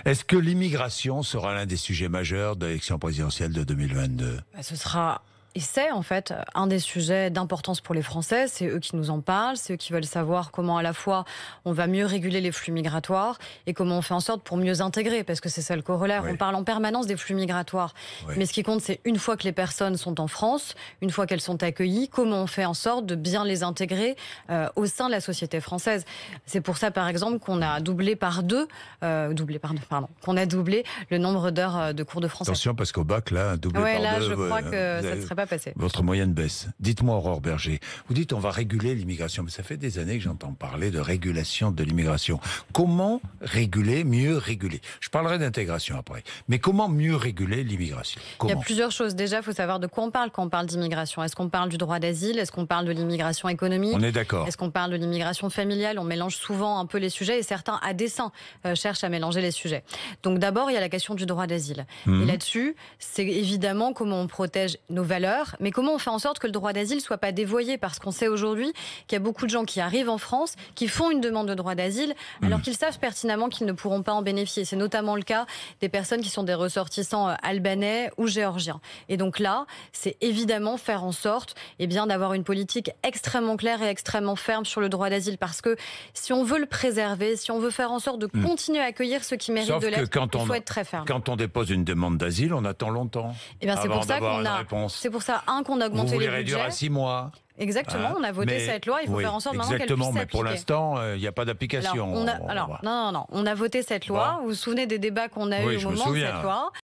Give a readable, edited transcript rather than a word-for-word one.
Est-ce que l'immigration sera l'un des sujets majeurs de l'élection présidentielle de 2022 ? Ce sera... Et c'est en fait un des sujets d'importance pour les Français. C'est eux qui nous en parlent, c'est eux qui veulent savoir comment à la fois on va mieux réguler les flux migratoires et comment on fait en sorte pour mieux intégrer, parce que c'est ça le corollaire. Oui. On parle en permanence des flux migratoires, Oui. mais ce qui compte, c'est une fois que les personnes sont en France, une fois qu'elles sont accueillies, comment on fait en sorte de bien les intégrer au sein de la société française. C'est pour ça, par exemple, qu'on a doublé par deux, qu'on a doublé le nombre d'heures de cours de français. Attention, parce qu'au bac, là, doublé par là, deux... je crois que ça ne serait pas passé. Votre moyenne baisse. Dites-moi, Aurore Berger, vous dites on va réguler l'immigration, mais ça fait des années que j'entends parler de régulation de l'immigration. Comment réguler, mieux réguler ? Je parlerai d'intégration après, mais comment mieux réguler l'immigration ? Il y a plusieurs choses. Déjà, il faut savoir de quoi on parle quand on parle d'immigration. Est-ce qu'on parle du droit d'asile ? Est-ce qu'on parle de l'immigration économique ? On est d'accord. Est-ce qu'on parle de l'immigration familiale ? On mélange souvent un peu les sujets et certains, à dessein, cherchent à mélanger les sujets. Donc d'abord, il y a la question du droit d'asile. Et là-dessus, c'est évidemment comment on protège nos valeurs, mais comment on fait en sorte que le droit d'asile ne soit pas dévoyé, parce qu'on sait aujourd'hui qu'il y a beaucoup de gens qui arrivent en France, qui font une demande de droit d'asile, alors qu'ils savent pertinemment qu'ils ne pourront pas en bénéficier. C'est notamment le cas des personnes qui sont des ressortissants albanais ou géorgiens. Et donc là, c'est évidemment faire en sorte d'avoir une politique extrêmement claire et extrêmement ferme sur le droit d'asile, parce que si on veut le préserver, si on veut faire en sorte de continuer à accueillir ceux qui méritent de l'être, il faut être très ferme. Quand on dépose une demande d'asile, on attend longtemps. C'est pour ça qu'on a... réponse. C'est pour ça, qu'on a augmenté Vous voulez les budgets. réduire à 6 mois. Exactement, on a voté cette loi, il faut faire en sorte maintenant qu'elle puisse s'appliquer. Mais pour l'instant, il n'y a pas d'application. Non, on a voté cette loi. Vous vous souvenez des débats qu'on a eu au moment de cette loi.